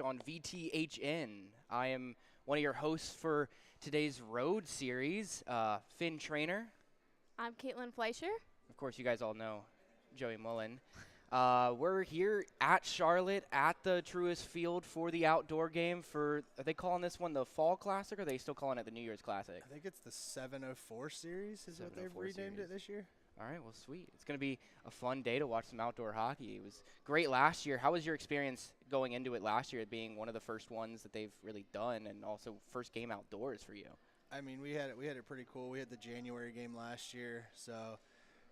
on VTHN. I am one of your hosts for today's road series, Finn Trainer. I'm Caitlin Fleischer. Of course, you guys all know Joey Mullen. We're here at Charlotte at the Truist Field for the outdoor game are they calling this one the Fall Classic, or are they still calling it the New Year's Classic? I think it's the 704 series is what they've 704 renamed series. it this year. All right, well, sweet. It's going to be a fun day to watch some outdoor hockey. It was great last year. How was your experience going into it last year, being one of the first ones that they've really done, and also first game outdoors for you? I mean, we had it pretty cool. We had the January game last year, so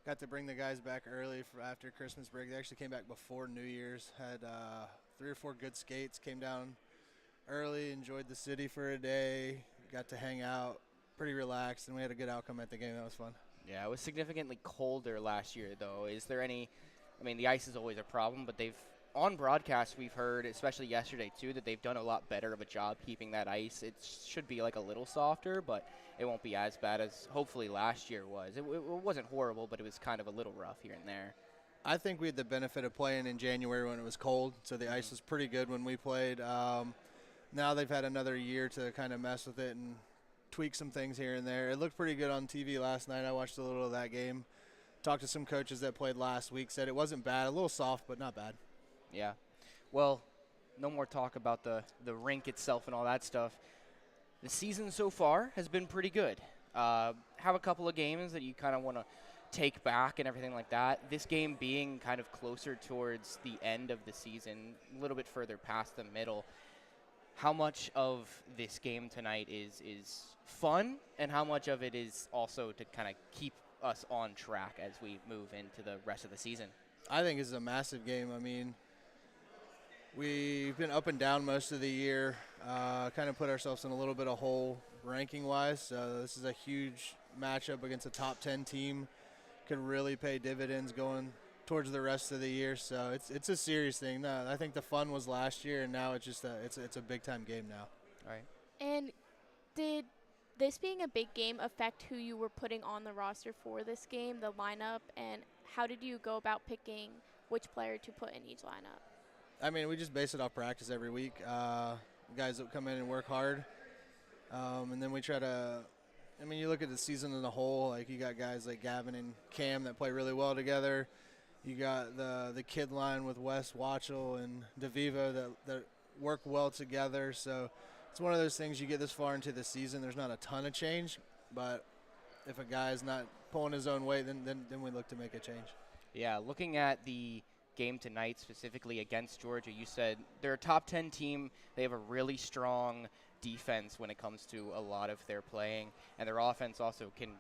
got to bring the guys back early for after Christmas break. They actually came back before New Year's. Had 3 or 4 good skates. Came down early, enjoyed the city for a day. Got to hang out, pretty relaxed, and we had a good outcome at the game. That was fun. Yeah, it was significantly colder last year, though. Is there any – I mean, the ice is always a problem, but on broadcast we've heard, especially yesterday too, that they've done a lot better of a job keeping that ice. It should be like a little softer, but it won't be as bad as hopefully last year was. It wasn't horrible, but it was kind of a little rough here and there. I think we had the benefit of playing in January when it was cold, so the ice was pretty good when we played. Now they've had another year to kind of mess with it and tweak some things here and there. It looked pretty good on TV last night. I watched a little of that game. Talked to some coaches that played last week, said it wasn't bad, a little soft, but not bad. Yeah. Well, no more talk about the rink itself and all that stuff. The season so far has been pretty good. Have a couple of games that you kind of want to take back and everything like that. This game being kind of closer towards the end of the season, a little bit further past the middle. How much of this game tonight is fun, and how much of it is also to kind of keep us on track as we move into the rest of the season? I think it's a massive game. I mean, we've been up and down most of the year, kind of put ourselves in a little bit of hole ranking-wise. So this is a huge matchup against a top 10 team. Could really pay dividends going towards the rest of the year. So it's a serious thing. No, I think the fun was last year, and now it's just it's a big-time game now. All right. And did this being a big game affect who you were putting on the roster for this game, the lineup, and how did you go about picking which player to put in each lineup? I mean, we just base it off practice every week. Guys that come in and work hard. And then we try to – I mean, you look at the season as a whole, like you got guys like Gavin and Cam that play really well together. You got the kid line with Wes Watchell and DeVivo that work well together. So it's one of those things, you get this far into the season, there's not a ton of change. But if a guy's not pulling his own weight, then we look to make a change. Yeah, looking at the game tonight specifically against Georgia, you said they're a top 10 team. They have a really strong defense when it comes to a lot of their playing, and their offense also can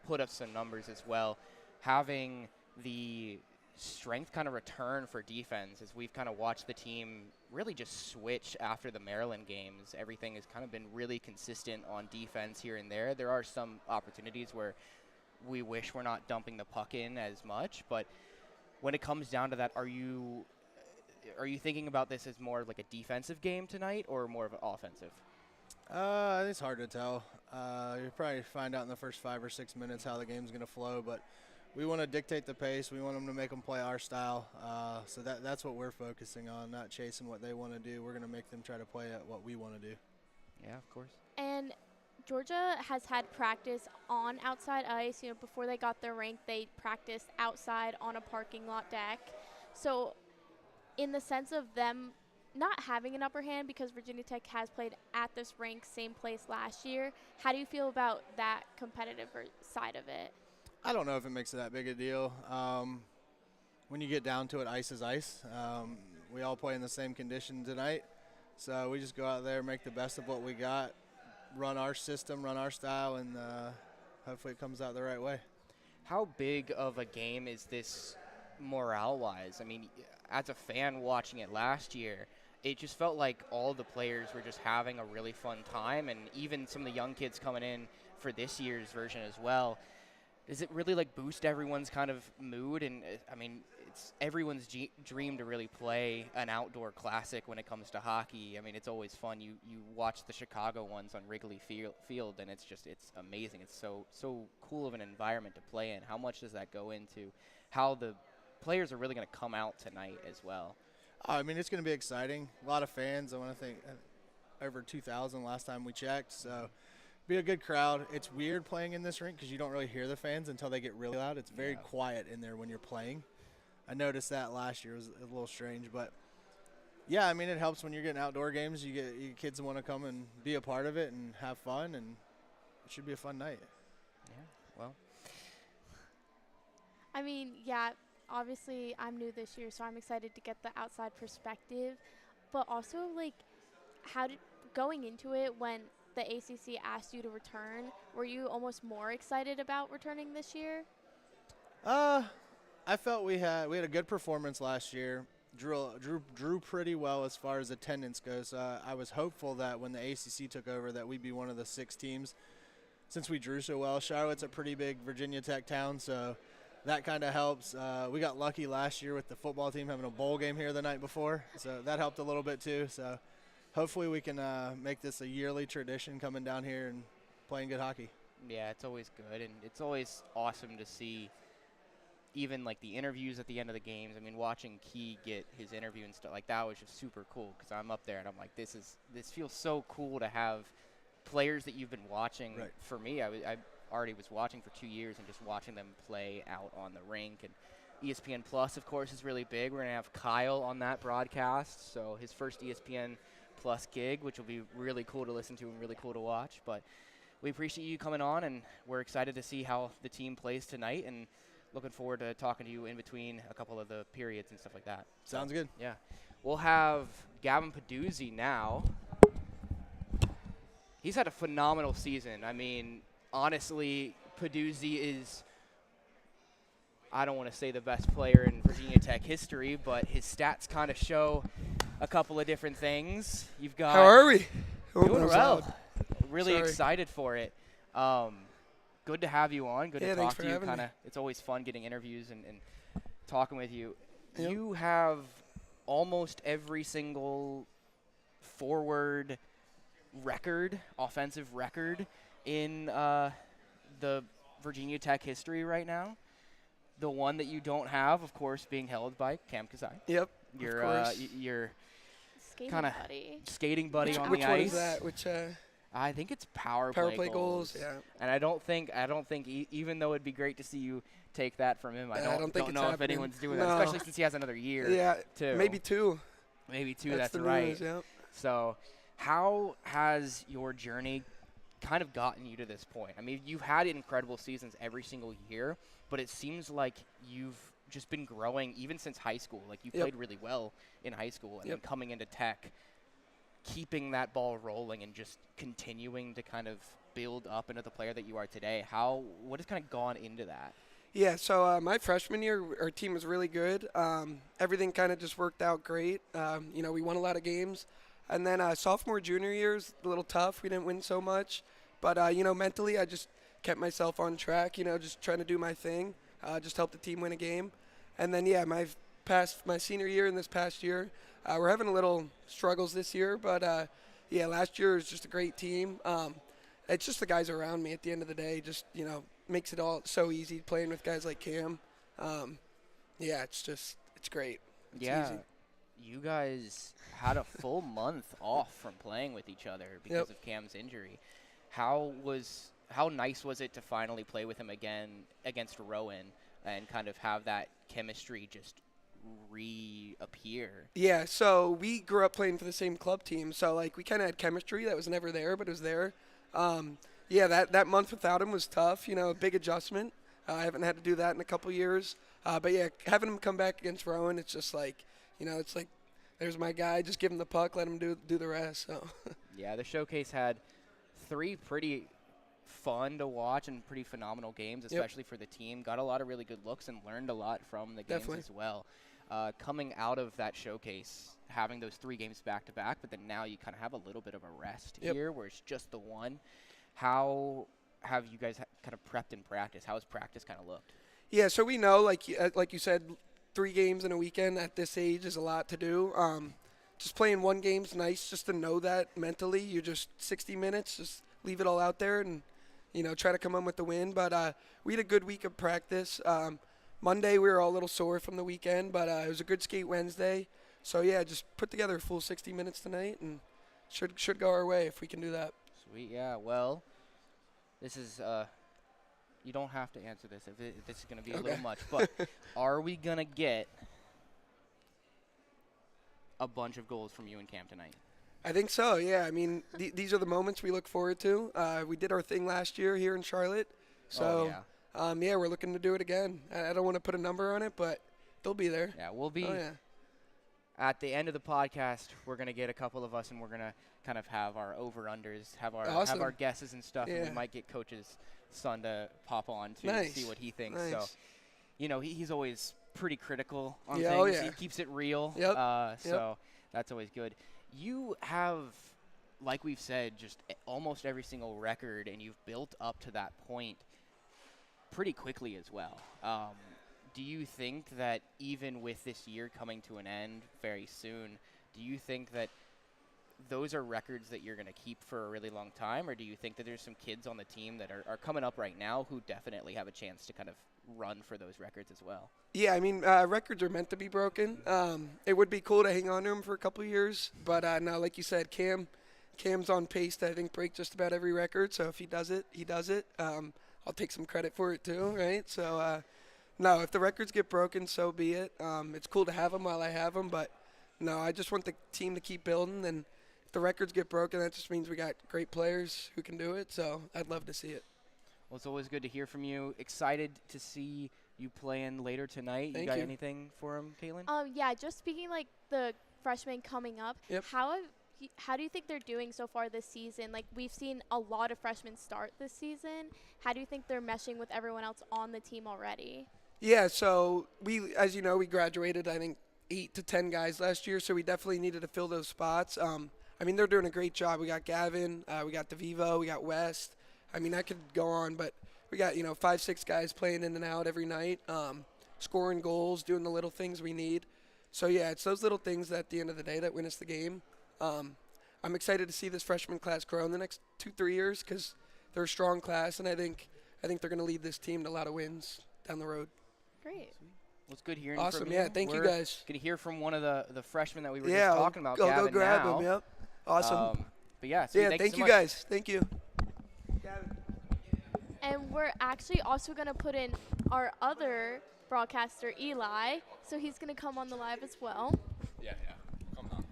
put up some numbers as well. Having the strength kind of return for defense, as we've kind of watched the team really just switch after the Maryland games. Everything has kind of been really consistent on defense here and there. There are some opportunities where we wish we're not dumping the puck in as much, but when it comes down to that, are you thinking about this as more like a defensive game tonight or more of an offensive? It's hard to tell. You'll probably find out in the first 5 or 6 minutes how the game's going to flow, but we want to dictate the pace. We want them to make them play our style. So that's what we're focusing on, not chasing what they want to do. We're going to make them try to play at what we want to do. Yeah, of course. And Georgia has had practice on outside ice. You know, before they got their rink, they practiced outside on a parking lot deck. So in the sense of them not having an upper hand, because Virginia Tech has played at this rink, same place last year, how do you feel about that competitive side of it? I don't know if it makes it that big a deal. When you get down to it, ice is ice. We all play in the same condition tonight. So we just go out there, make the best of what we got, run our system, run our style, and hopefully it comes out the right way. How big of a game is this morale-wise? I mean, as a fan watching it last year, it just felt like all the players were just having a really fun time, and even some of the young kids coming in for this year's version as well. Does it really like boost everyone's kind of mood? And I mean, it's everyone's dream to really play an outdoor classic when it comes to hockey. I mean, it's always fun. You watch the Chicago ones on Wrigley Field, and it's amazing. It's so cool of an environment to play in. How much does that go into how the players are really going to come out tonight as well? I mean, it's going to be exciting. A lot of fans. I want to think over 2,000 last time we checked. So be a good crowd. It's weird playing in this rink because you don't really hear the fans until they get really loud. It's very quiet in there when you're playing. I noticed that last year. It was a little strange, but yeah, I mean, it helps when you're getting outdoor games. You get kids want to come and be a part of it and have fun, and it should be a fun night. Yeah, well. I mean, yeah, obviously I'm new this year, so I'm excited to get the outside perspective. But also, like, going into it when the ACC asked you to return, were you almost more excited about returning this year? I felt we had a good performance last year. Drew pretty well as far as attendance goes. I was hopeful that when the ACC took over that we'd be one of the 6 teams. Since we drew so well, Charlotte's a pretty big Virginia Tech town, so that kind of helps. We got lucky last year with the football team having a bowl game here the night before, so that helped a little bit too. So hopefully we can make this a yearly tradition coming down here and playing good hockey. Yeah, it's always good, and it's always awesome to see even like the interviews at the end of the games. I mean, watching Key get his interview and stuff like that was just super cool because I'm up there and I'm like, this feels so cool to have players that you've been watching. Right. For me, I already was watching for 2 years and just watching them play out on the rink. And ESPN Plus, of course, is really big. We're going to have Kyle on that broadcast, so his first ESPN Plus gig, which will be really cool to listen to and really cool to watch. But we appreciate you coming on, and we're excited to see how the team plays tonight, and looking forward to talking to you in between a couple of the periods and stuff like that. Sounds good. Yeah. We'll have Gavin Peduzzi now. He's had a phenomenal season. I mean, honestly, Peduzzi is, I don't want to say the best player in Virginia Tech history, but his stats kind of show a couple of different things. You've got. How are we? Doing well. Loud. Really Sorry. excited for it. Good to have you on. Good to thanks talk for to you. having me. It's always fun getting interviews and talking with you. Yep. You have almost every single forward record, offensive record in the Virginia Tech history right now. The one that you don't have, of course, being held by Cam Kazai. Yep. Your of course. your Skating Kinda buddy. skating buddy which on which the one ice. is that? Which I think it's power play goals? Yeah. And I don't think even though it'd be great to see you take that from him, I don't think it's know if happening. anyone's doing No. that, especially since he has another year. Yeah. too. Maybe 2. Maybe 2. That's the right. news, yeah. So, how has your journey kind of gotten you to this point? I mean, you've had incredible seasons every single year, but it seems like you've just been growing even since high school. Like, you played really well in high school, and then coming into Tech, keeping that ball rolling and just continuing to kind of build up into the player that you are today. What has kind of gone into that? Yeah, so my freshman year, our team was really good. Everything kind of just worked out great. We won a lot of games. And then sophomore, junior year was a little tough. We didn't win so much. But, mentally I just kept myself on track, just trying to do my thing, just help the team win a game. And then, my senior year and this past year, we're having a little struggles this year. But, last year was just a great team. It's just the guys around me at the end of the day, just, makes it all so easy playing with guys like Cam. It's great. It's easy. You guys had a full month off from playing with each other because of Cam's injury. How nice was it to finally play with him again against Rowan and kind of have that chemistry just reappear? Yeah, so we grew up playing for the same club team, so we kind of had chemistry that was never there, but it was there. That month without him was tough, a big adjustment. I haven't had to do that in a couple years. But having him come back against Rowan, it's just it's like there's my guy, just give him the puck, let him do the rest. So. Yeah, the showcase had 3 pretty fun to watch and pretty phenomenal games, especially for the team. Got a lot of really good looks and learned a lot from the games as well. Coming out of that showcase, having those 3 games back-to-back, but then now you kind of have a little bit of a rest here where it's just the one. How have you guys kind of prepped in practice? How has practice kind of looked? Yeah, so we know, like you said, 3 games in a weekend at this age is a lot to do. Just playing one game's nice just to know that mentally. You're just 60 minutes, just leave it all out there and, try to come on with the win. But we had a good week of practice. Monday we were all a little sore from the weekend, but it was a good skate Wednesday. So yeah, just put together a full 60 minutes tonight, and should go our way if we can do that. Sweet, yeah. Well, this is you don't have to answer this if this is going to be a little much, but are we going to get a bunch of goals from you and Cam tonight? I think so, yeah. I mean, these are the moments we look forward to. We did our thing last year here in Charlotte. So, yeah, we're looking to do it again. I don't want to put a number on it, but they'll be there. Yeah, we'll be. Oh, yeah. At the end of the podcast, we're going to get a couple of us, and we're going to kind of have our over-unders, have our guesses and stuff, and we might get Coach's son to pop on to see what he thinks. Nice. So, you know, he's always pretty critical on Yeah, things. oh, yeah. He keeps it real. Yep. So that's always good. You have, like we've said, just almost every single record, and you've built up to that point pretty quickly as well. Do you think that even with this year coming to an end very soon, do you think that those are records that you're going to keep for a really long time, or do you think that there's some kids on the team that are coming up right now who definitely have a chance to kind of run for those records as well? Yeah, I mean, records are meant to be broken. It would be cool to hang on to them for a couple of years, but no, like you said, Cam's on pace to, I think, break just about every record, so if he does it, he does it. I'll take some credit for it too, right? So, no, if the records get broken, so be it. It's cool to have them while I have them, but no, I just want the team to keep building, and if the records get broken, that just means we got great players who can do it, so I'd love to see it. Well, it's always good to hear from you. Excited to see you playing later tonight. Thank you got you. anything for him, Caitlin? Yeah, just speaking like the freshmen coming up, Yep. how do you think they're doing so far this season? Like, we've seen a lot of freshmen start this season. How do you think they're meshing with everyone else on the team already? Yeah, so as you know, we graduated, I think, 8 to 10 guys last year, so we definitely needed to fill those spots. I mean, they're doing a great job. We got Gavin, we got DeVivo, we got West. I mean, I could go on, but we got, 5, 6 guys playing in and out every night, scoring goals, doing the little things we need. So, yeah, it's those little things that at the end of the day that win us the game. I'm excited to see this freshman class grow in the next 2-3 years because they're a strong class, and I think they're going to lead this team to a lot of wins down the road. Great. Well, it's good hearing Awesome, from you. yeah, thank you guys. Going to hear from one of the freshmen that we were Yeah, just talking about, go Gavin, grab now. him, yep. Awesome. But yeah, yeah, thank thank so you much. guys. Thank you. And we're actually also going to put in our other broadcaster, Eli, so he's going to come on the live as well. Yeah. Come on.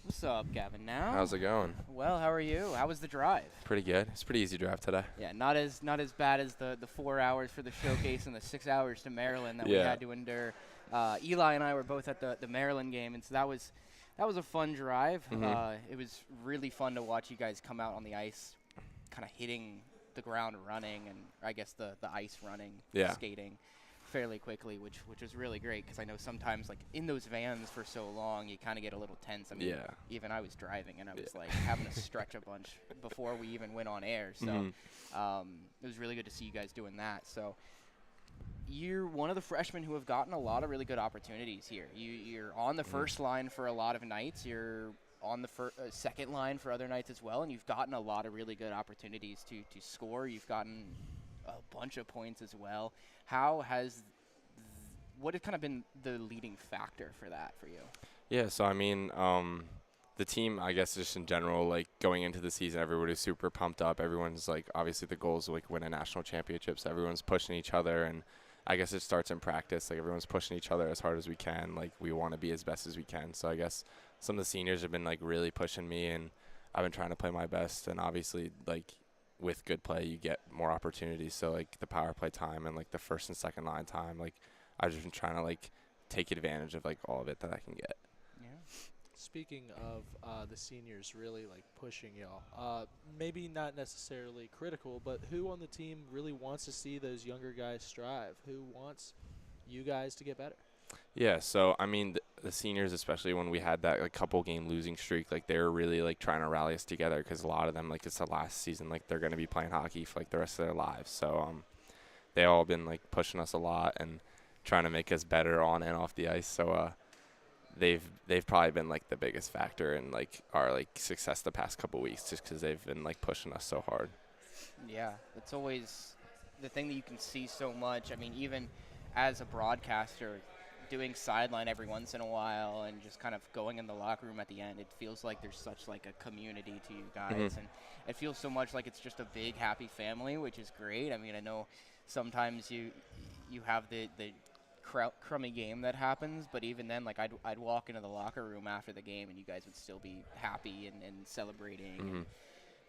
What's up, Gavin? Now? How's it going? Well, how are you? How was the drive? Pretty good. It's a pretty easy drive today. Yeah, not as bad as the 4 hours for the showcase and the 6 hours to Maryland that we had to endure. Eli and I were both at the Maryland game, and so that was a fun drive. It was really fun to watch you guys come out on the ice, kind of hitting the ground running, and I guess the ice running, skating fairly quickly, which was really great because I know sometimes like in those vans for so long you kind of get a little tense. I mean, even I was driving and I was like having to stretch a bunch before we even went on air. So it was really good to see you guys doing that. So you're one of the freshmen who have gotten a lot of really good opportunities here. You're on the first line for a lot of nights. You're on the second line for other nights as well, and you've gotten a lot of really good opportunities to score. You've gotten a bunch of points as well. What has kind of been the leading factor for that for you? Yeah, so I mean, the team, I guess just in general, like going into the season, everybody's super pumped up. Everyone's like, obviously the goal is to like win a national championship, so everyone's pushing each other, and I guess it starts in practice. Like everyone's pushing each other as hard as we can. Like we want to be as best as we can. So I guess some of the seniors have been like really pushing me, and I've been trying to play my best. And obviously, like with good play, you get more opportunities. So like the power play time and like the first and second line time, like I've just been trying to like take advantage of like all of it that I can get. Yeah. Speaking of the seniors really like pushing y'all, maybe not necessarily critical, but who on the team really wants to see those younger guys strive? Who wants you guys to get better? Yeah, so I mean the seniors, especially when we had that like couple game losing streak, like they were really like trying to rally us together because a lot of them, like it's the last season, like they're going to be playing hockey for like the rest of their lives. So they all been like pushing us a lot and trying to make us better on and off the ice. So they've probably been like the biggest factor in like our like success the past couple weeks, just because they've been like pushing us so hard. Yeah, it's always the thing that you can see so much. I mean, even as a broadcaster, doing sideline every once in a while and just kind of going in the locker room at the end, it feels like there's such like a community to you guys, and it feels so much like it's just a big happy family, which is great. I mean, I know sometimes you have the crummy game that happens, but even then, like I'd walk into the locker room after the game and you guys would still be happy and celebrating and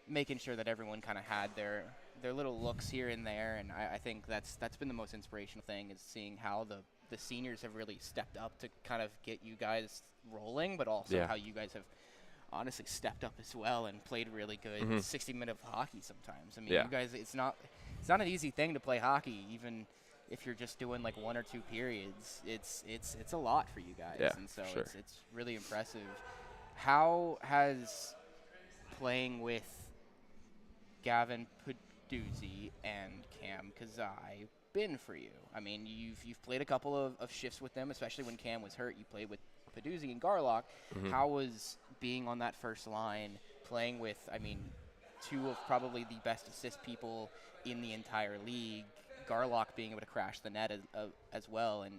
making sure that everyone kind of had their little looks here and there. And I think that's been the most inspirational thing, is seeing how the seniors have really stepped up to kind of get you guys rolling, but also how you guys have honestly stepped up as well and played really good 60-minute hockey sometimes. I mean, you guys, it's not an easy thing to play hockey, even if you're just doing like 1 or 2 periods. It's a lot for you guys, and so it's really impressive. How has playing with Gavin Peduzzi and Cam Kazai been for you? I mean, you've played a couple of shifts with them, especially when Cam was hurt. You played with Peduzzi and Garlock. How was being on that first line, playing with, I mean, 2 of probably the best assist people in the entire league, Garlock being able to crash the net as well, and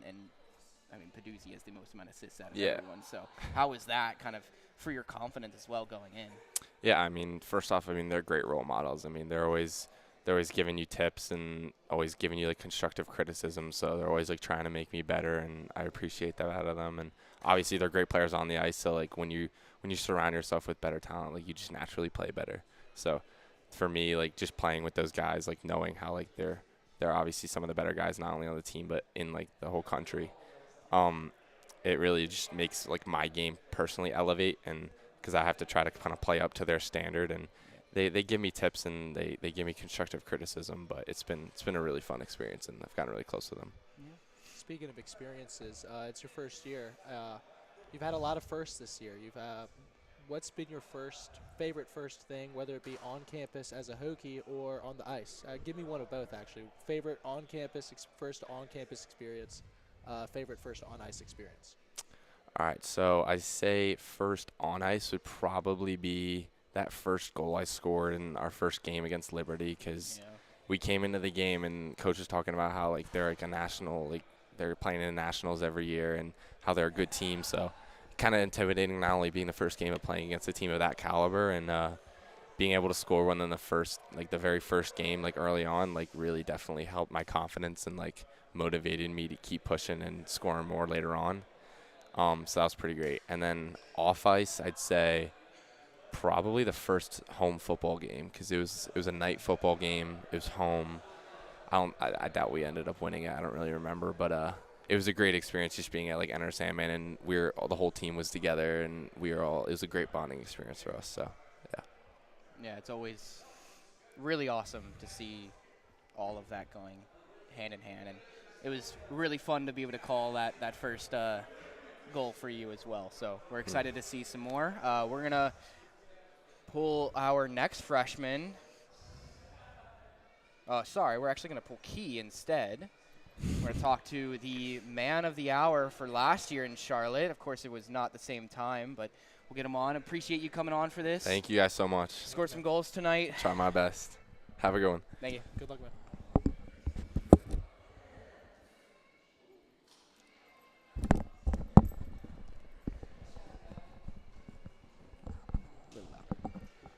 I mean, Peduzzi has the most amount of assists out of everyone. So how was that kind of for your confidence as well going in? Yeah, I mean, first off, I mean, they're great role models. I mean, they're always giving you tips and always giving you like constructive criticism. So they're always like trying to make me better, and I appreciate that out of them. And obviously, they're great players on the ice. So like when you surround yourself with better talent, like you just naturally play better. So for me, like just playing with those guys, like knowing how like they're obviously some of the better guys, not only on the team but in like the whole country. It really just makes like my game personally elevate, and because I have to try to kind of play up to their standard, and they give me tips and they give me constructive criticism. But it's been a really fun experience, and I've gotten really close to them. Speaking of experiences, it's your first year. You've had a lot of firsts this year. What's been your favorite first thing, whether it be on campus as a Hokie or on the ice? Give me one of both, actually. Favorite on campus, first on campus experience. Favorite first on ice experience. All right, so I say first on ice would probably be that first goal I scored in our first game against Liberty, because we came into the game and coach was talking about how like they're like a national, like they're playing in the nationals every year, and how they're a good team. So kind of intimidating, not only being the first game of playing against a team of that caliber, and being able to score one in the very first game, like early on, like really definitely helped my confidence and like motivated me to keep pushing and scoring more later on. So that was pretty great. And then off ice, I'd say probably the first home football game, because it was a night football game. It was home. I doubt we ended up winning it. I don't really remember, but it was a great experience just being at like Enter Sandman, and the whole team was together, and it was a great bonding experience for us. So yeah, it's always really awesome to see all of that going hand in hand, and it was really fun to be able to call that first goal for you as well. So we're excited to see some more. We're going to pull our next freshman. We're actually going to pull Key instead. We're going to talk to the man of the hour for last year in Charlotte. Of course, it was not the same time, but we'll get him on. Appreciate you coming on for this. thank you guys so much. Scored some goals tonight. Try my best. Have a good one. Thank you. Good luck, man.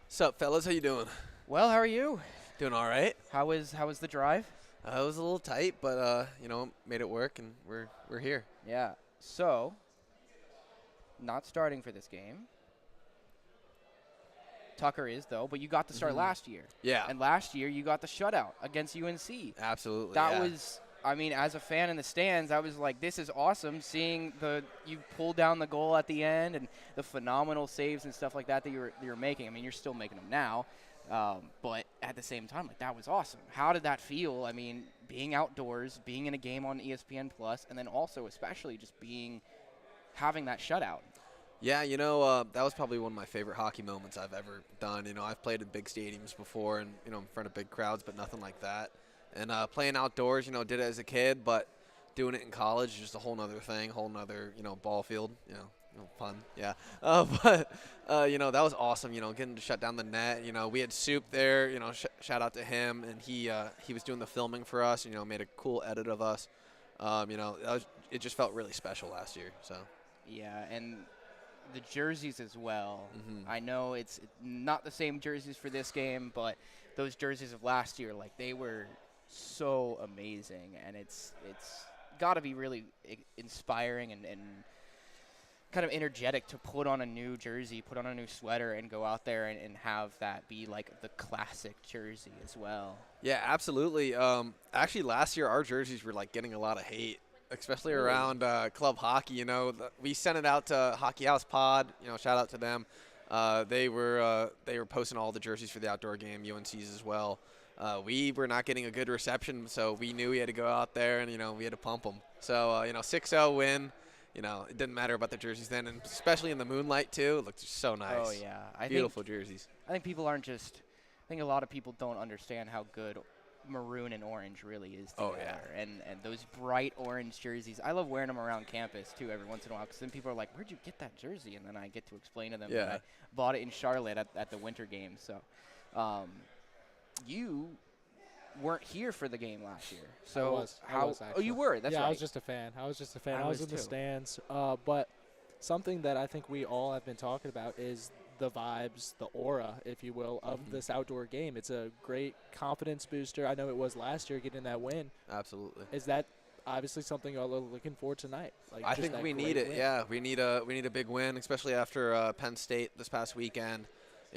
What's up, fellas? How you doing? Well, how are you? Doing all right. How was the drive? It was a little tight, but made it work, and we're here. Yeah. So, not starting for this game. Tucker is, though, but you got to start last year. Yeah. And last year you got the shutout against UNC. Absolutely. That was, I mean, as a fan in the stands, I was like, this is awesome seeing you pull down the goal at the end and the phenomenal saves and stuff like that you were making. I mean, you're still making them now. But at the same time, like, that was awesome. How did that feel? I mean, being outdoors, being in a game on ESPN Plus, and then also especially just having that shutout. Yeah, that was probably one of my favorite hockey moments I've ever done. I've played in big stadiums before and, in front of big crowds, but nothing like that. And playing outdoors, did it as a kid, but doing it in college is just a whole nother thing, whole nother, ball field, fun. Yeah. But, that was awesome, getting to shut down the net. We had Soup there, shout out to him. And he was doing the filming for us, made a cool edit of us. It just felt really special last year. So. Yeah, and the jerseys as well. Mm-hmm. I know it's not the same jerseys for this game, but those jerseys of last year, like, they were so amazing. And it's got to be really inspiring and kind of energetic to put on a new jersey, put on a new sweater, and go out there and have that be like the classic jersey as well. Yeah, absolutely. Actually, last year our jerseys were like getting a lot of hate, especially around club hockey. We sent it out to Hockey House Pod. Shout out to them. They were posting all the jerseys for the outdoor game, UNC's as well. We were not getting a good reception, so we knew we had to go out there and we had to pump them. So 6-0 win. It didn't matter about the jerseys then, and especially in the moonlight too. It looked so nice. Oh yeah, Beautiful jerseys. I think people aren't just. I think a lot of people don't understand how good maroon and orange really is together. Oh yeah. And those bright orange jerseys. I love wearing them around campus too every once in a while, because then people are like, "Where'd you get that jersey?" And then I get to explain to them that I bought it in Charlotte at the winter game. So, you weren't here for the game last year. So I was oh, you were. That's right. I was just a fan. I was in the too. stands. But something that I think we all have been talking about is the vibes, the aura, if you will, of this outdoor game. It's a great confidence booster. I know it was last year getting that win. Absolutely. Is that obviously something you're looking for tonight? Like, I think we need it. Win. Yeah, we need a big win, especially after Penn State this past weekend.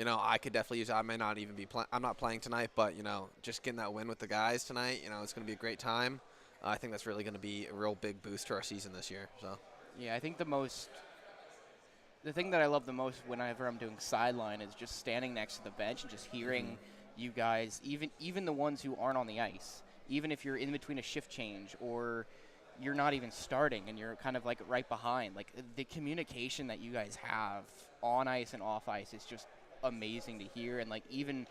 I could definitely use it. I may not even be I'm not playing tonight, but, just getting that win with the guys tonight, it's going to be a great time. I think that's really going to be a real big boost to our season this year. So. Yeah, I think the thing that I love the most whenever I'm doing sideline is just standing next to the bench and just hearing you guys, even the ones who aren't on the ice, even if you're in between a shift change or you're not even starting and you're kind of like right behind, like the communication that you guys have on ice and off ice is just amazing to hear. And like even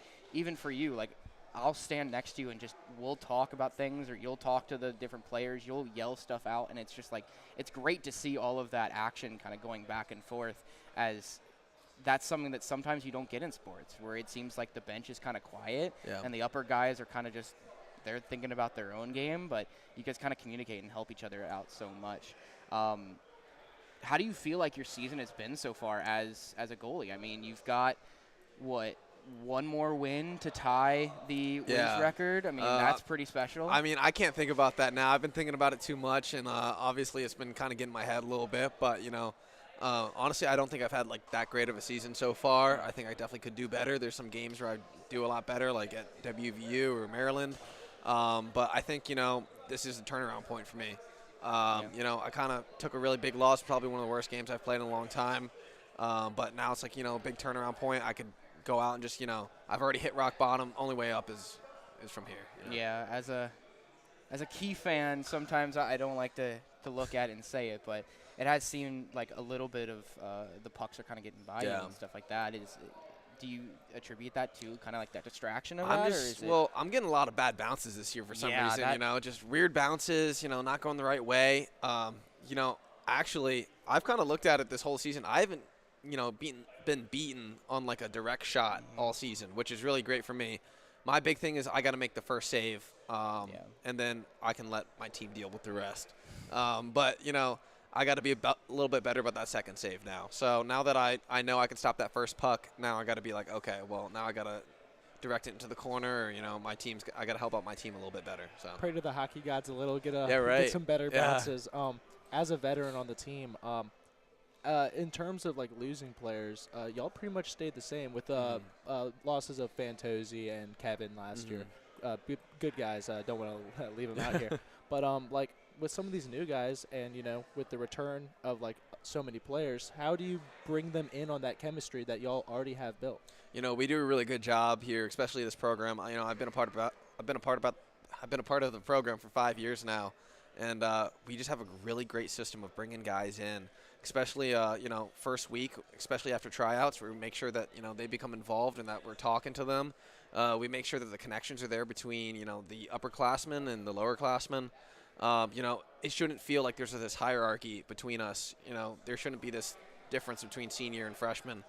for you, like I'll stand next to you and just we'll talk about things, or you'll talk to the different players, you'll yell stuff out, and it's just like it's great to see all of that action kind of going back and forth, as that's something that sometimes you don't get in sports, where it seems like the bench is kind of quiet and the upper guys are kind of just they're thinking about their own game, but you guys kind of communicate and help each other out so much. How do you feel like your season has been so far as a goalie? I mean, you've got one more win to tie the wins record. I mean, that's pretty special. I mean, I can't think about that now. I've been thinking about it too much, and obviously it's been kind of getting my head a little bit. But, honestly, I don't think I've had, like, that great of a season so far. I think I definitely could do better. There's some games where I do a lot better, like at WVU or Maryland. But I think, this is a turnaround point for me. I kind of took a really big loss, probably one of the worst games I've played in a long time. But now it's like, a big turnaround point. I could go out and just, I've already hit rock bottom. Only way up is from here. Yeah, as a Key fan, sometimes I don't like to look at it and say it, but it has seemed like a little bit of the pucks are kind of getting by you and stuff like that. Do you attribute that to kind of like that distraction of that? I'm getting a lot of bad bounces this year for some reason, just weird bounces, not going the right way. Actually, I've kind of looked at it this whole season. I haven't, been beaten on like a direct shot all season, which is really great for me. My big thing is I got to make the first save, and then I can let my team deal with the rest. But, I got to be a little bit better about that second save now. So now that I know I can stop that first puck, now I got to be like, okay, well, now I got to direct it into the corner. Or, I got to help out my team a little bit better. So pray to the hockey gods a little, get some better bounces. As a veteran on the team, in terms of like losing players, y'all pretty much stayed the same with losses of Fantozzi and Kevin last year. Good guys. Don't want to leave them out here, but like with some of these new guys, and with the return of like so many players, how do you bring them in on that chemistry that y'all already have built? We do a really good job here, especially this program. I've been a part of the program for 5 years now, and we just have a really great system of bringing guys in. Especially, first week, especially after tryouts, we make sure that, they become involved and that we're talking to them. We make sure that the connections are there between, the upperclassmen and the lowerclassmen. It shouldn't feel like there's this hierarchy between us. There shouldn't be this difference between senior and freshman.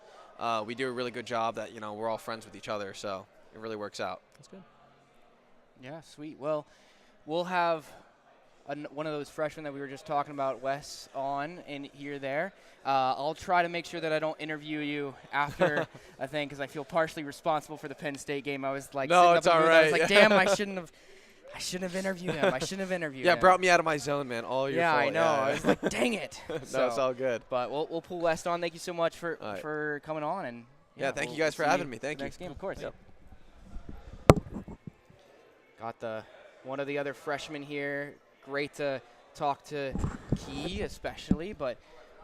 We do a really good job that, we're all friends with each other, so it really works out. That's good. Yeah, sweet. Well, we'll have one of those freshmen that we were just talking about, Wes, on and here there. I'll try to make sure that I don't interview you after a thing because I feel partially responsible for the Penn State game. I was like, no, it's all right. I was like, damn, I shouldn't have interviewed him. I shouldn't have interviewed him. Yeah, brought me out of my zone, man. All your fault. I know. Yeah. I was like, dang it. No, So, it's all good. But we'll pull Wes on. Thank you so much for coming on. And yeah, thank you guys for having me. Thank you. Next game, of course. Yep. Got one of the other freshmen here. Great to talk to Key especially, but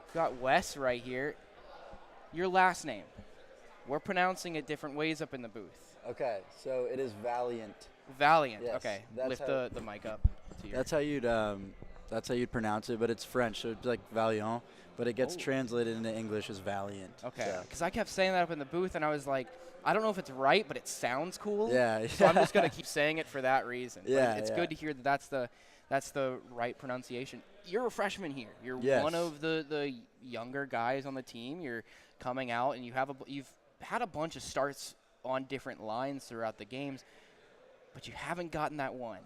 we've got Wes right here. Your last name. We're pronouncing it different ways up in the booth. Okay, so it is Valiant. Valiant. Yes, Okay. that's Lift how- the mic up to your. That's how you'd pronounce it, but it's French, so it's like Valiant, but it gets Oh. translated into English as Valiant. Okay. So. Because I kept saying that up in the booth, and I was like, I don't know if it's right, but it sounds cool. Yeah. So I'm just gonna keep saying it for that reason. But Yeah, it's yeah. good to hear that that's the right pronunciation. You're a freshman here. You're Yes. one of the younger guys on the team. You're coming out, and you've had a bunch of starts on different lines throughout the games, but you haven't gotten that one.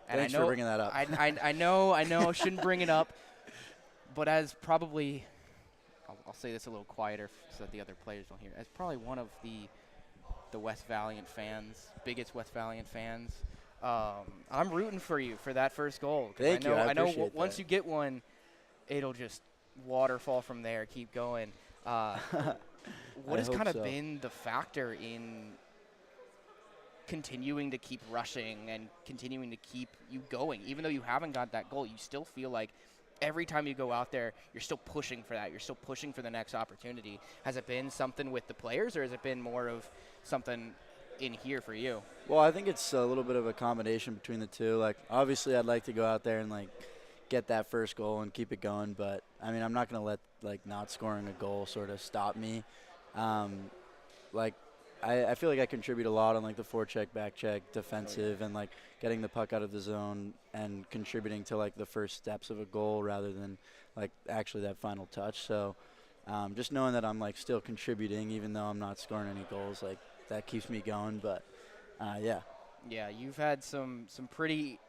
And Thanks I know, for bringing that up. I know, shouldn't bring it up, but as probably, I'll say this a little quieter so that the other players don't hear. As probably one of the West Valiant fans, biggest West Valiant fans, I'm rooting for you for that first goal. Thank you. I know appreciate once that. you get one, it'll just waterfall from there. Keep going. What has hope kind of so. been the factor in continuing to keep rushing and continuing to keep you going? Even though you haven't got that goal, you still feel like every time you go out there, you're still pushing for that. You're still pushing for the next opportunity. Has it been something with the players, or has it been more of something in here for you? Well, I think it's a little bit of a combination between the two. Like, obviously, I'd like to go out there and, like, get that first goal and keep it going. But, I mean, I'm not going to let, like, not scoring a goal sort of stop me. I feel like I contribute a lot on, like, the forecheck, back check, defensive, and, like, getting the puck out of the zone and contributing to, like, the first steps of a goal rather than, like, actually that final touch. So just knowing that I'm, like, still contributing even though I'm not scoring any goals, like, that keeps me going. But, yeah. Yeah, you've had some pretty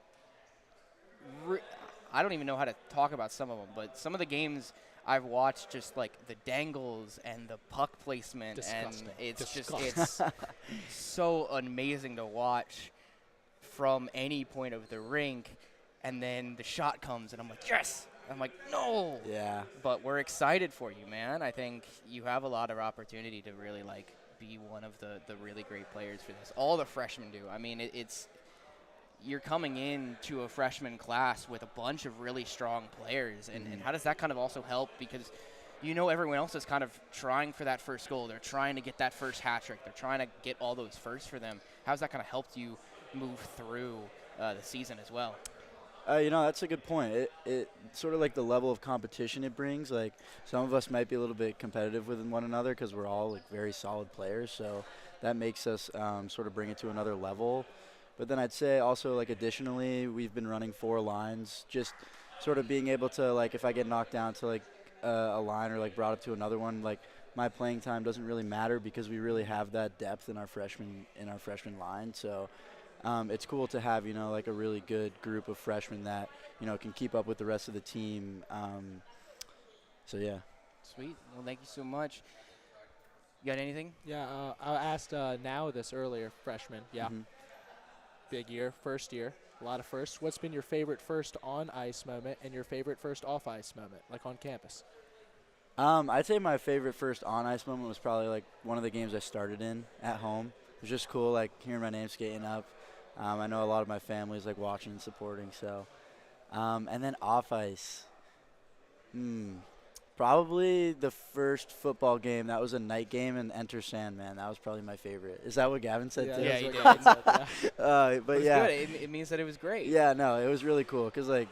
I don't even know how to talk about some of them, but some of the games I've watched, just like the dangles and the puck placement, Disgusting. and it's Disgusting. just it's so amazing to watch from any point of the rink, and then the shot comes, and I'm like, yes! I'm like, no! Yeah. But we're excited for you, man. I think you have a lot of opportunity to really, like, be one of the really great players for this. All the freshmen do. I mean, it's you're coming into a freshman class with a bunch of really strong players, and how does that kind of also help? Because everyone else is kind of trying for that first goal. They're trying to get that first hat trick. They're trying to get all those firsts for them. How's that kind of helped you move through the season as well? That's a good point. It sort of like the level of competition it brings. Like, some of us might be a little bit competitive with one another because we're all, like, very solid players. So that makes us sort of bring it to another level. But then I'd say also, like, additionally, we've been running 4 lines, just sort of being able to, like, if I get knocked down to, like, a line or, like, brought up to another one, like, my playing time doesn't really matter because we really have that depth in our freshman line. So it's cool to have, like, a really good group of freshmen that, can keep up with the rest of the team. So, yeah. Sweet. Well, thank you so much. You got anything? Yeah, I asked Now this earlier, freshman. Yeah. Mhm. Big year, first year, a lot of firsts. What's been your favorite first on ice moment and your favorite first off ice moment, like on campus? I'd say my favorite first on ice moment was probably, like, one of the games I started in at home. It was just cool, like, hearing my name skating up. I know a lot of my family's, like, watching and supporting. So, and then off ice, probably the first football game. That was a night game in Enter Sandman. That was probably my favorite. Is that what Gavin said too? Yeah, that's you what did. Gavin said, yeah. But It was yeah, good. It means that it was great. yeah, no, it was really cool because, like,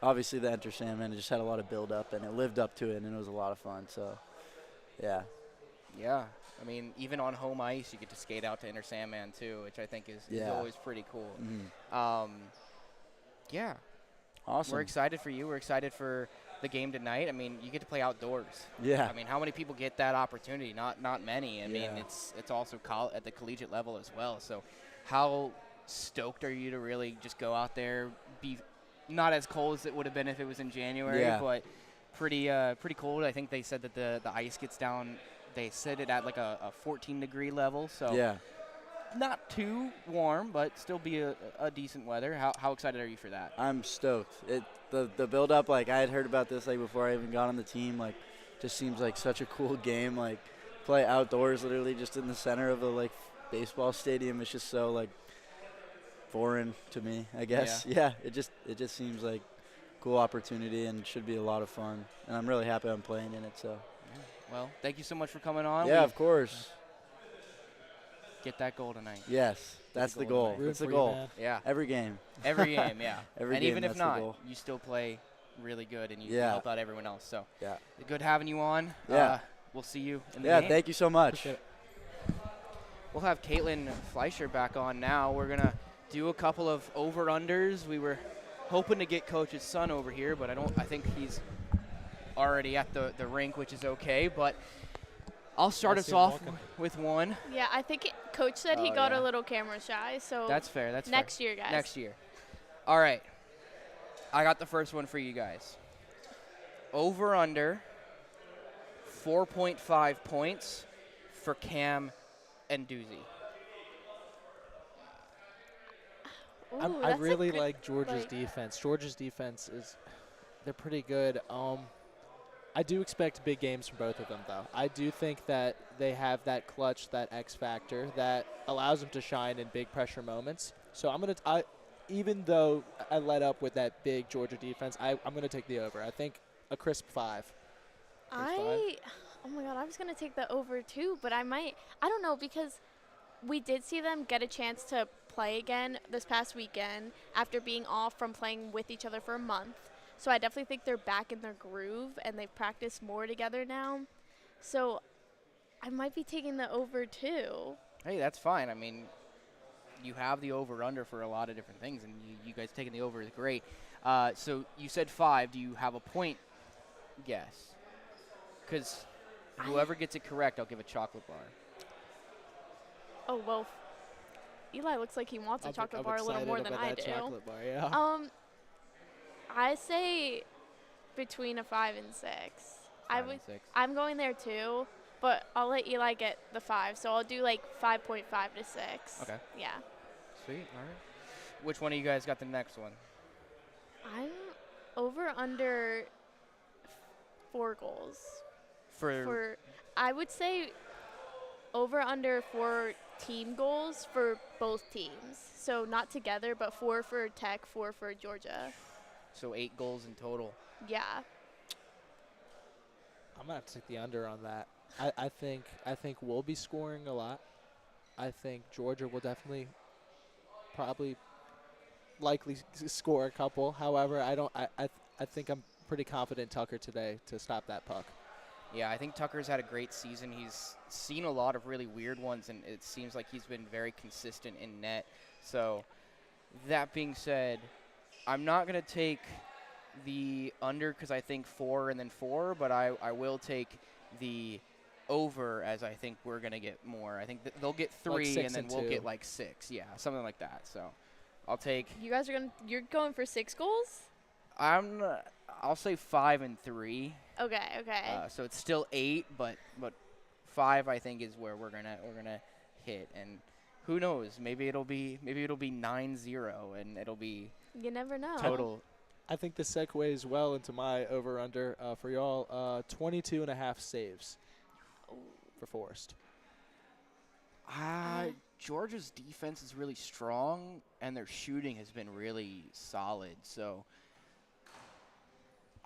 obviously the Enter Sandman just had a lot of build up and it lived up to it, and it was a lot of fun. So, yeah. Yeah. I mean, even on home ice, you get to skate out to Enter Sandman, too, which I think is Yeah. always pretty cool. Mhm. Yeah. Awesome. We're excited for you. We're excited for the game tonight. I mean, you get to play outdoors. Yeah. I mean, how many people get that opportunity? Not many. I mean, Yeah. it's also at the collegiate level as well. So, how stoked are you to really just go out there, be not as cold as it would have been if it was in January, Yeah. but pretty cold. I think they said that the ice gets down. They said it at like a 14-degree level. So Yeah. not too warm, but still be a decent weather. How excited are you for that? I'm stoked. The build up, like I had heard about this like before I even got on the team, like just seems like such a cool game. Like play outdoors, literally just in the center of a like baseball stadium. It's just so like foreign to me, I guess. Yeah, it just seems like cool opportunity and should be a lot of fun. And I'm really happy I'm playing in it. So Well, thank you so much for coming on. yeah, We of course. get that goal tonight. Yes, that's the goal goal. tonight. That's the Rooting for you, goal. man. Yeah. Every game. Every game, yeah. Every and game, even if that's the not, goal. you still play really good and you Yeah. help out everyone else. So Yeah. good having you on. Yeah. We'll see you in the Yeah. game. Thank you so much. Appreciate it. We'll have Caitlin Fleischer back on now. We're going to do a couple of over-unders. We were hoping to get Coach's son over here, but I think he's already at the rink, which is okay. But I'll start I us see him off walking. with one. Yeah, I think Coach said he Oh, got yeah. a little camera shy, so That's fair. That's next fair. year, guys. Next year. All right. I got the first one for you guys. Over under 4.5 points for Cam and Doozy. Ooh, I that's a really good- like Georgia's like- defense. Georgia's defense they're pretty good. I do expect big games from both of them, though. I do think that they have that clutch, that X factor that allows them to shine in big pressure moments. So even though I let up with that big Georgia defense, I'm gonna take the over. I think a crisp 5. Oh my God, I was gonna take the over too, but I don't know, because we did see them get a chance to play again this past weekend after being off from playing with each other for a month. So I definitely think they're back in their groove and they've practiced more together now. So I might be taking the over too. Hey, that's fine. I mean, you have the over-under for a lot of different things, and you guys taking the over is great. So you said 5. Do you have a point guess? Because whoever gets it correct, I'll give a chocolate bar. Oh, well, Eli looks like he wants a chocolate bar a little more than I do. Chocolate bar, yeah. I say between a 5 and 6. 5 and 6. I'm going there too, but I'll let Eli get the 5. So I'll do like 5.5 to 6. Okay. Yeah. Sweet. All right. Which one of you guys got the next one? I'm over under 4 goals. For I would say over under 4 team goals for both teams. So not together, but 4 for Tech, 4 for Georgia. So 8 goals in total. Yeah. I'm gonna have to take the under on that. I think we'll be scoring a lot. I think Georgia will definitely, probably, likely score a couple. However, I think I'm pretty confident Tucker today to stop that puck. Yeah, I think Tucker's had a great season. He's seen a lot of really weird ones, and it seems like he's been very consistent in net. So that being said, I'm not going to take the under because I think 4 and then 4, but I will take the over as I think we're going to get more. I think they'll get 3 Like 6 and then and we'll 2. get like 6. Yeah, something like that. So I'll take You guys you're going for 6 goals? I'll say 5 and 3. Okay. So it's still 8, but 5 I think is where we're gonna hit, and who knows? Maybe it'll be 9-0, and it'll be You never know. total. I think this segues well into my over-under for y'all. 22 and a half saves for Forrest. Georgia's defense is really strong, and their shooting has been really solid. So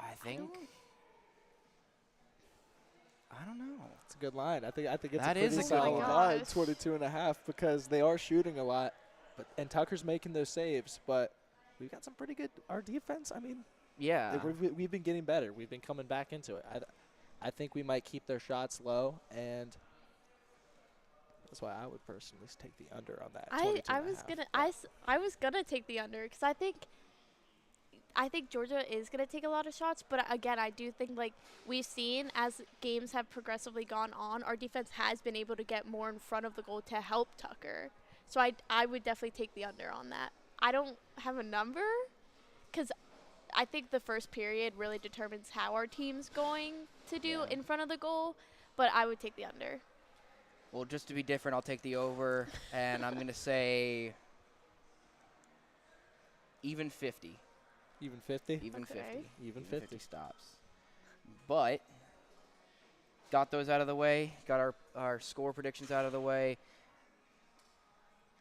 I think I don't know. It's a good line. I think it's That a is pretty a good solid line. line, Gosh. 22 and a half, because they are shooting a lot, and Tucker's making those saves. But we've got some pretty good. Our defense, I mean, Yeah. we've been getting better. We've been coming back into it. I think we might keep their shots low, and that's why I would personally take the under on that. 22 I and a was half. gonna I was gonna take the under because I think I think Georgia is going to take a lot of shots, but again, I do think like we've seen as games have progressively gone on, our defense has been able to get more in front of the goal to help Tucker. So I would definitely take the under on that. I don't have a number because I think the first period really determines how our team's going to do Yeah. in front of the goal, but I would take the under. Well, just to be different, I'll take the over, and I'm going to say even 50. Even 50? Even Okay. 50. Even 50 50. stops. But got those out of the way. Got our score predictions out of the way.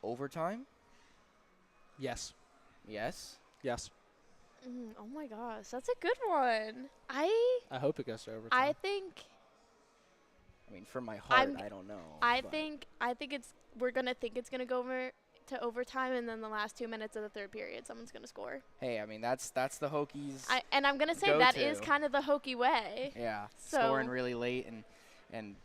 Overtime? Yes. Yes. Yes. Oh my gosh, that's a good one. I I hope it goes to overtime. I think I mean, from my heart, I'm- I don't know. I but think we're gonna think it's gonna go over to overtime, and then the last 2 minutes of the third period, someone's gonna score. Hey, I mean that's the Hokies. And I'm gonna say that is Go-to. kind of the Hokie way, Yeah, So- scoring really late and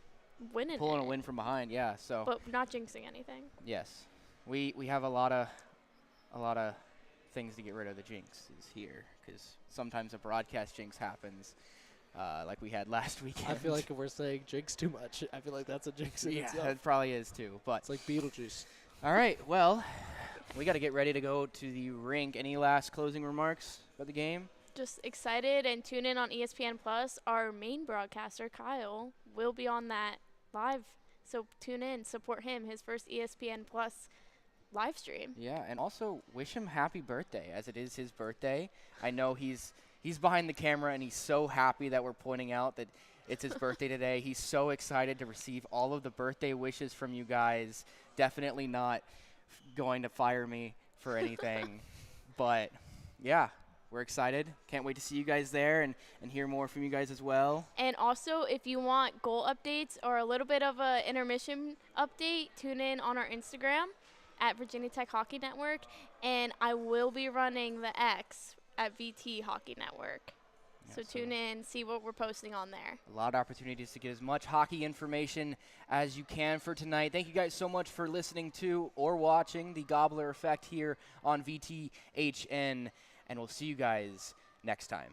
winning pulling it, a win from behind. Yeah, so but not jinxing anything. yes, we have a lot of things to get rid of the jinxes here because sometimes a broadcast jinx happens, like we had last weekend. I feel like if we're saying jinx too much, I feel like that's a jinx in yeah, itself. it probably is too. But It's like Beetlejuice. all right, well, we got to get ready to go to the rink. Any last closing remarks about the game? Just excited and tune in on ESPN Plus. Our main broadcaster Kyle will be on that live, so tune in, support him. His first ESPN Plus live stream. Yeah, and also wish him happy birthday, as it is his birthday. I know he's behind the camera, and he's so happy that we're pointing out that it's his birthday today. He's so excited to receive all of the birthday wishes from you guys. Definitely not going to fire me for anything. But, yeah, we're excited. Can't wait to see you guys there and hear more from you guys as well. And also, if you want goal updates or a little bit of a intermission update, tune in on our Instagram at Virginia Tech Hockey Network, and I will be running the X at VT Hockey Network. So tune in, see what we're posting on there. A lot of opportunities to get as much hockey information as you can for tonight. Thank you guys so much for listening to or watching the Gobbler Effect here on VTHN, and we'll see you guys next time.